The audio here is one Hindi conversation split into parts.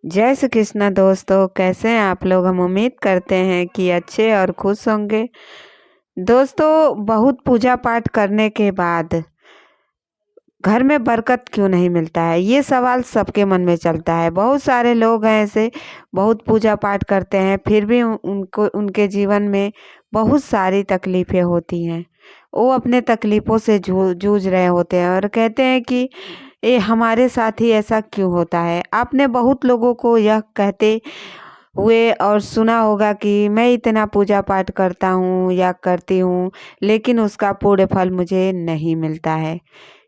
जय श्री कृष्णा दोस्तों, कैसे हैं आप लोग। हम उम्मीद करते हैं कि अच्छे और खुश होंगे। दोस्तों, बहुत पूजा पाठ करने के बाद घर में बरकत क्यों नहीं मिलता है, ये सवाल सबके मन में चलता है। बहुत सारे लोग हैं ऐसे, बहुत पूजा पाठ करते हैं, फिर भी उनको उनके जीवन में बहुत सारी तकलीफ़ें होती हैं। वो अपने तकलीफ़ों से जूझ रहे होते हैं और कहते हैं कि ये हमारे साथ ही ऐसा क्यों होता है। आपने बहुत लोगों को यह कहते हुए और सुना होगा कि मैं इतना पूजा पाठ करता हूँ या करती हूँ, लेकिन उसका पूर्ण फल मुझे नहीं मिलता है।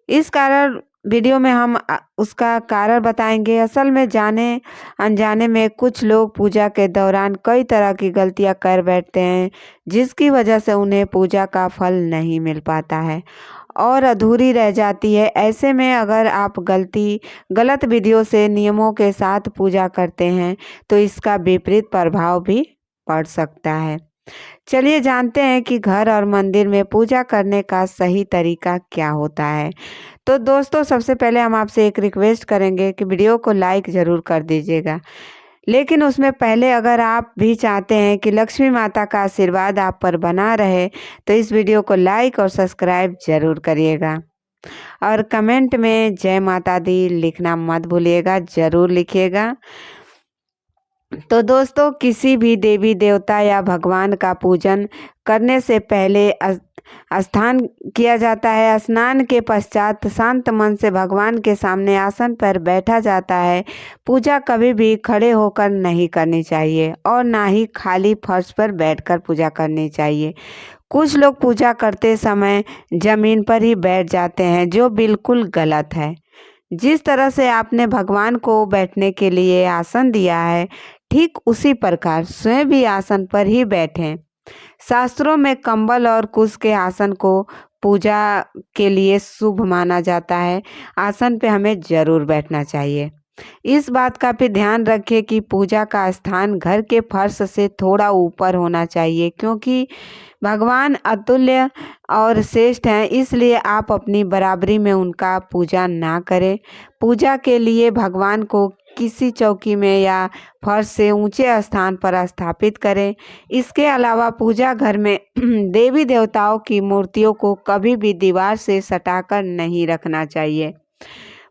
इस कारण वीडियो में हम उसका कारण बताएंगे। असल में जाने अनजाने में कुछ लोग पूजा के दौरान कई तरह की गलतियां कर बैठते हैं, जिसकी वजह से उन्हें पूजा का फल नहीं मिल पाता है और अधूरी रह जाती है। ऐसे में अगर आप गलत विधियों से नियमों के साथ पूजा करते हैं तो इसका विपरीत प्रभाव भी पड़ सकता है। चलिए जानते हैं कि घर और मंदिर में पूजा करने का सही तरीका क्या होता है। तो दोस्तों, सबसे पहले हम आपसे एक रिक्वेस्ट करेंगे कि वीडियो को लाइक ज़रूर कर दीजिएगा। लेकिन उसमें पहले अगर आप भी चाहते हैं कि लक्ष्मी माता का आशीर्वाद आप पर बना रहे, तो इस वीडियो को लाइक और सब्सक्राइब ज़रूर करिएगा। और कमेंट में जय माता दी लिखना मत भूलिएगा, ज़रूर लिखिएगा। तो दोस्तों, किसी भी देवी देवता या भगवान का पूजन करने से पहले स्नान किया जाता है। स्नान के पश्चात शांत मन से भगवान के सामने आसन पर बैठा जाता है। पूजा कभी भी खड़े होकर नहीं करनी चाहिए और ना ही खाली फर्श पर बैठकर पूजा करनी चाहिए। कुछ लोग पूजा करते समय जमीन पर ही बैठ जाते हैं, जो बिल्कुल गलत है। जिस तरह से आपने भगवान को बैठने के लिए आसन दिया है, ठीक उसी प्रकार स्वयं भी आसन पर ही बैठें। शास्त्रों में कंबल और कुश के आसन को पूजा के लिए शुभ माना जाता है। आसन पे हमें जरूर बैठना चाहिए। इस बात का भी ध्यान रखें कि पूजा का स्थान घर के फर्श से थोड़ा ऊपर होना चाहिए, क्योंकि भगवान अतुल्य और श्रेष्ठ हैं, इसलिए आप अपनी बराबरी में उनका पूजा ना करें। पूजा के लिए भगवान को किसी चौकी में या फर्श से ऊंचे स्थान पर स्थापित करें। इसके अलावा पूजा घर में देवी देवताओं की मूर्तियों को कभी भी दीवार से सटाकर नहीं रखना चाहिए।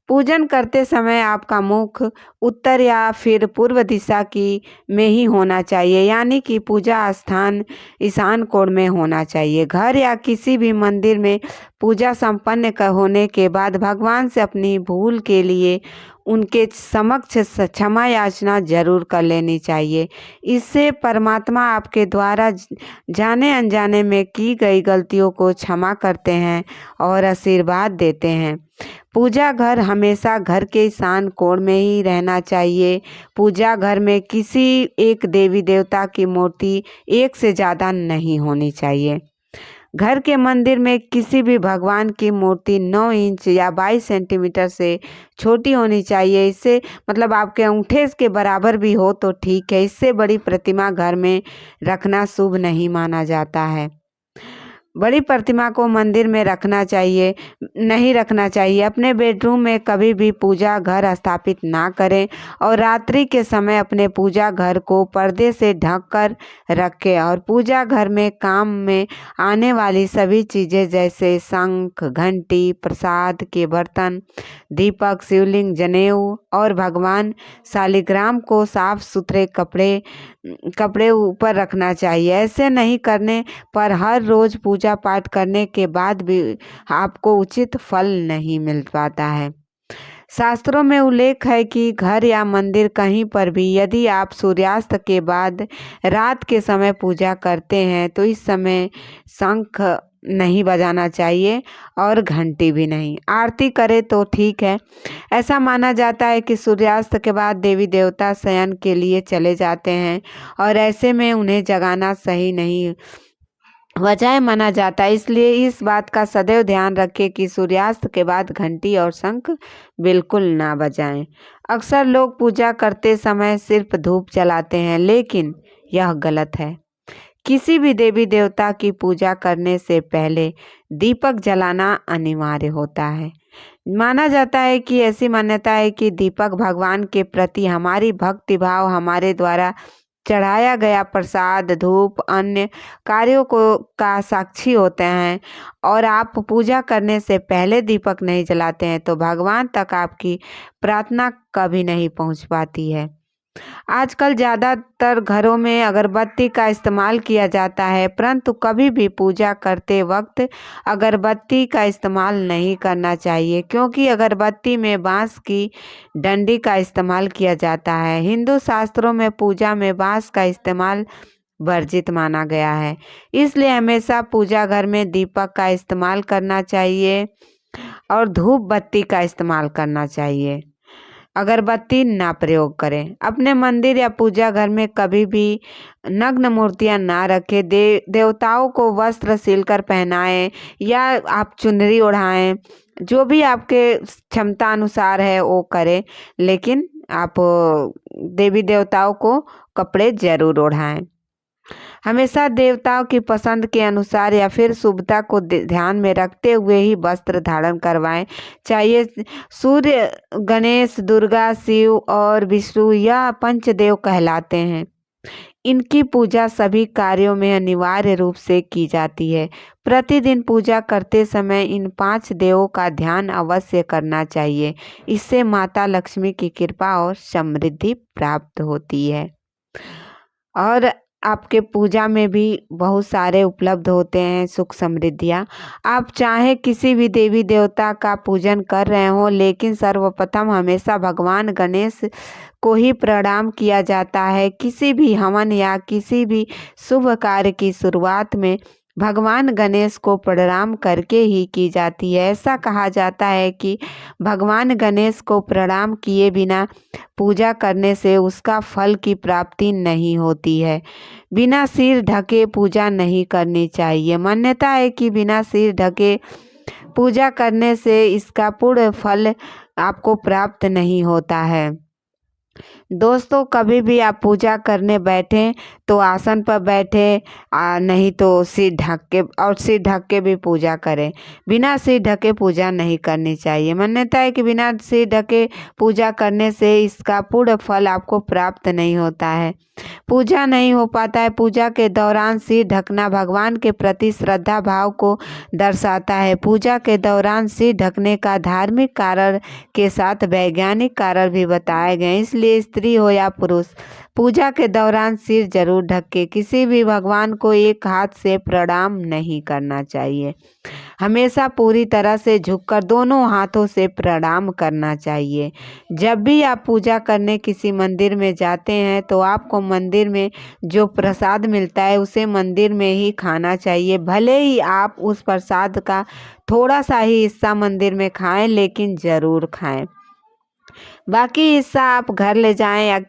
पूजन करते समय आपका मुख उत्तर या फिर पूर्व दिशा की में ही होना चाहिए, यानी कि पूजा स्थान ईशान कोण में होना चाहिए। घर या किसी भी मंदिर में पूजा संपन्न होने के बाद भगवान से अपनी भूल के लिए उनके समक्ष क्षमा याचना जरूर कर लेनी चाहिए। इससे परमात्मा आपके द्वारा जाने अनजाने में की गई गलतियों को क्षमा करते हैं और आशीर्वाद देते हैं। पूजा घर हमेशा घर के ईशान कोण में ही रहना चाहिए। पूजा घर में किसी एक देवी देवता की मूर्ति एक से ज़्यादा नहीं होनी चाहिए। घर के मंदिर में किसी भी भगवान की मूर्ति 9 इंच या 22 सेंटीमीटर से छोटी होनी चाहिए। इससे मतलब आपके अंगूठे के बराबर भी हो तो ठीक है। इससे बड़ी प्रतिमा घर में रखना शुभ नहीं माना जाता है। बड़ी प्रतिमा को मंदिर में नहीं रखना चाहिए। अपने बेडरूम में कभी भी पूजा घर स्थापित ना करें और रात्रि के समय अपने पूजा घर को पर्दे से ढक कर रखें। और पूजा घर में काम में आने वाली सभी चीज़ें जैसे शंख, घंटी, प्रसाद के बर्तन, दीपक, शिवलिंग, जनेऊ और भगवान शालिग्राम को साफ सुथरे कपड़े ऊपर रखना चाहिए। ऐसे नहीं करने पर हर रोज पूजा पाठ करने के बाद भी आपको उचित फल नहीं मिल पाता है। शास्त्रों में उल्लेख है कि घर या मंदिर कहीं पर भी यदि आप सूर्यास्त के बाद रात के समय पूजा करते हैं तो इस समय शंख नहीं बजाना चाहिए और घंटी भी नहीं। आरती करे तो ठीक है। ऐसा माना जाता है कि सूर्यास्त के बाद देवी देवता शयन के लिए चले जाते हैं और ऐसे में उन्हें जगाना सही नहीं वजह माना जाता है। इसलिए इस बात का सदैव ध्यान रखें कि सूर्यास्त के बाद घंटी और शंख बिल्कुल ना बजाएं। अक्सर लोग पूजा करते समय सिर्फ धूप जलाते हैं, लेकिन यह गलत है, किसी भी देवी देवता की पूजा करने से पहले दीपक जलाना अनिवार्य होता है। माना जाता है कि ऐसी मान्यता है कि दीपक भगवान के प्रति हमारी भक्ति भाव, हमारे द्वारा चढ़ाया गया प्रसाद, धूप, अन्य कार्यों को का साक्षी होते हैं। और आप पूजा करने से पहले दीपक नहीं जलाते हैं तो भगवान तक आपकी प्रार्थना कभी नहीं पहुंच पाती है। आजकल ज़्यादातर घरों में अगरबत्ती का इस्तेमाल किया जाता है, परंतु कभी भी पूजा करते वक्त अगरबत्ती का इस्तेमाल नहीं करना चाहिए, क्योंकि अगरबत्ती में बांस की डंडी का इस्तेमाल किया जाता है। हिंदू शास्त्रों में पूजा में बांस का इस्तेमाल वर्जित माना गया है। इसलिए हमेशा पूजा घर में दीपक का इस्तेमाल करना चाहिए और धूप बत्ती का इस्तेमाल करना चाहिए। अगरबत्ती ना प्रयोग करें। अपने मंदिर या पूजा घर में कभी भी नग्न मूर्तियां ना रखें। देवताओं को वस्त्र सिलकर पहनाएं या आप चुनरी ओढ़ाएं। जो भी आपके क्षमता अनुसार है वो करें, लेकिन आप देवी देवताओं को कपड़े जरूर ओढ़ाएं। हमेशा देवताओं की पसंद के अनुसार या फिर शुभता को ध्यान में रखते हुए ही वस्त्र धारण करवाएं चाहिए। सूर्य, गणेश, दुर्गा, शिव और विष्णु यह पंचदेव कहलाते हैं। इनकी पूजा सभी कार्यों में अनिवार्य रूप से की जाती है। प्रतिदिन पूजा करते समय इन 5 देवों का ध्यान अवश्य करना चाहिए। इससे माता लक्ष्मी की कृपा और समृद्धि प्राप्त होती है। और आपके पूजा में भी बहुत सारे उपलब्ध होते हैं सुख समृद्धियाँ। आप चाहे किसी भी देवी देवता का पूजन कर रहे हो, लेकिन सर्वप्रथम हमेशा भगवान गणेश को ही प्रणाम किया जाता है। किसी भी हवन या किसी भी शुभ कार्य की शुरुआत में भगवान गणेश को प्रणाम करके ही की जाती है। ऐसा कहा जाता है कि भगवान गणेश को प्रणाम किए बिना पूजा करने से उसका फल की प्राप्ति नहीं होती है। बिना सिर ढके पूजा नहीं करनी चाहिए। मान्यता है कि बिना सिर ढके पूजा करने से इसका पूर्ण फल आपको प्राप्त नहीं होता है। दोस्तों, कभी भी आप पूजा करने बैठें तो आसन पर बैठे, नहीं तो सिर ढक के, और सिर ढक के भी पूजा करें। बिना सिर ढके पूजा नहीं करनी चाहिए। मान्यता है कि बिना सिर ढके पूजा करने से इसका पूर्ण फल आपको प्राप्त नहीं होता है। पूजा नहीं हो पाता है। पूजा के दौरान सिर ढकना भगवान के प्रति श्रद्धा भाव को दर्शाता है। पूजा के दौरान सिर ढकने का धार्मिक कारण के साथ वैज्ञानिक कारण भी बताए गए। इसलिए स्त्री हो या पुरुष पूजा के दौरान सिर जरूर ढके। किसी भी भगवान को एक हाथ से प्रणाम नहीं करना चाहिए। हमेशा पूरी तरह से झुककर दोनों हाथों से प्रणाम करना चाहिए। जब भी आप पूजा करने किसी मंदिर में जाते हैं तो आपको मंदिर में जो प्रसाद मिलता है उसे मंदिर में ही खाना चाहिए। भले ही आप उस प्रसाद का थोड़ा सा ही हिस्सा मंदिर में खाएं, लेकिन ज़रूर खाएं। बाकी हिस्सा आप घर ले जाएं या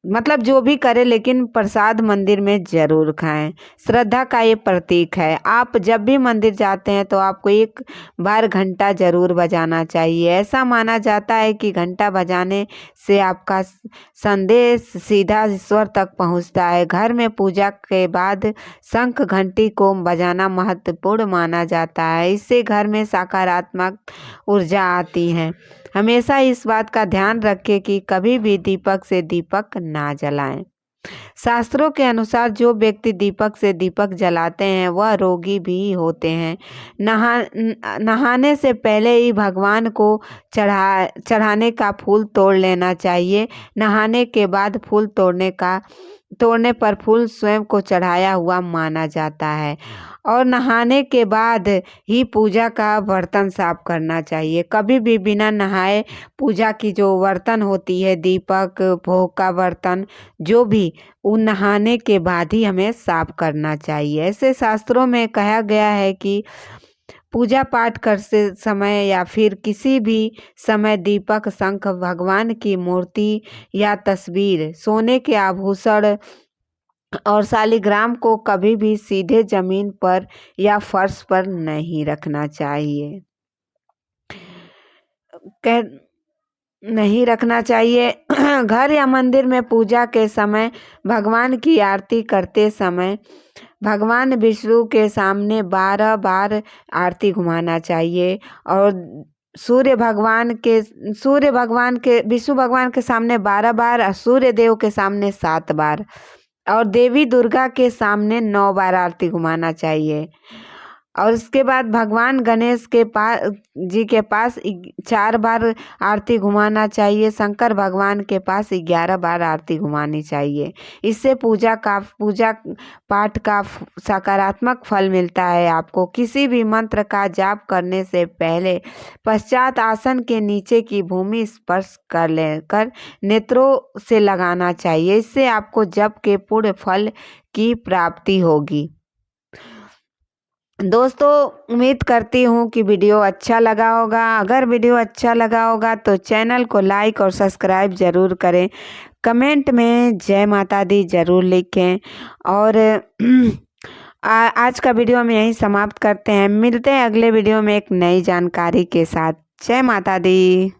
मतलब जो भी करें, लेकिन प्रसाद मंदिर में जरूर खाएं। श्रद्धा का ये प्रतीक है। आप जब भी मंदिर जाते हैं तो आपको एक बार घंटा जरूर बजाना चाहिए। ऐसा माना जाता है कि घंटा बजाने से आपका संदेश सीधा ईश्वर तक पहुंचता है। घर में पूजा के बाद शंख घंटी को बजाना महत्वपूर्ण माना जाता है। इससे घर में सकारात्मक ऊर्जा आती है। हमेशा इस बात का ध्यान रखें कि कभी भी दीपक से दीपक ना जलाएं। शास्त्रों के अनुसार जो व्यक्ति दीपक से दीपक जलाते हैं वह रोगी भी होते हैं। नहाने से पहले ही भगवान को चढ़ाने का फूल तोड़ लेना चाहिए। नहाने के बाद फूल तोड़ने पर फूल स्वयं को चढ़ाया हुआ माना जाता है। और नहाने के बाद ही पूजा का बर्तन साफ करना चाहिए। कभी भी बिना नहाए पूजा की जो बर्तन होती है, दीपक, भोग का बर्तन, जो भी, वो नहाने के बाद ही हमें साफ करना चाहिए। ऐसे शास्त्रों में कहा गया है कि पूजा पाठ करते समय या फिर किसी भी समय दीपक, शंख, भगवान की मूर्ति या तस्वीर, सोने के आभूषण और शालिग्राम को कभी भी सीधे जमीन पर या फर्श पर नहीं रखना चाहिए। कह नहीं रखना चाहिए। घर या मंदिर में पूजा के समय भगवान की आरती करते समय भगवान विष्णु के सामने 12 बार आरती घुमाना चाहिए और सूर्य भगवान के विष्णु भगवान के सामने 12 बार और सूर्य देव के सामने 7 बार और देवी दुर्गा के सामने 9 बार आरती घुमाना चाहिए। और उसके बाद भगवान गणेश के पास 4 बार आरती घुमाना चाहिए। शंकर भगवान के पास 11 बार आरती घुमानी चाहिए। इससे पूजा पाठ का सकारात्मक फल मिलता है। आपको किसी भी मंत्र का जाप करने से पहले पश्चात आसन के नीचे की भूमि स्पर्श कर नेत्रों से लगाना चाहिए। इससे आपको जप के पूर्ण फल की प्राप्ति होगी। दोस्तों, उम्मीद करती हूँ कि वीडियो अच्छा लगा होगा। अगर वीडियो अच्छा लगा होगा तो चैनल को लाइक और सब्सक्राइब ज़रूर करें। कमेंट में जय माता दी ज़रूर लिखें। और आज का वीडियो हम यहीं समाप्त करते हैं। मिलते हैं अगले वीडियो में एक नई जानकारी के साथ। जय माता दी।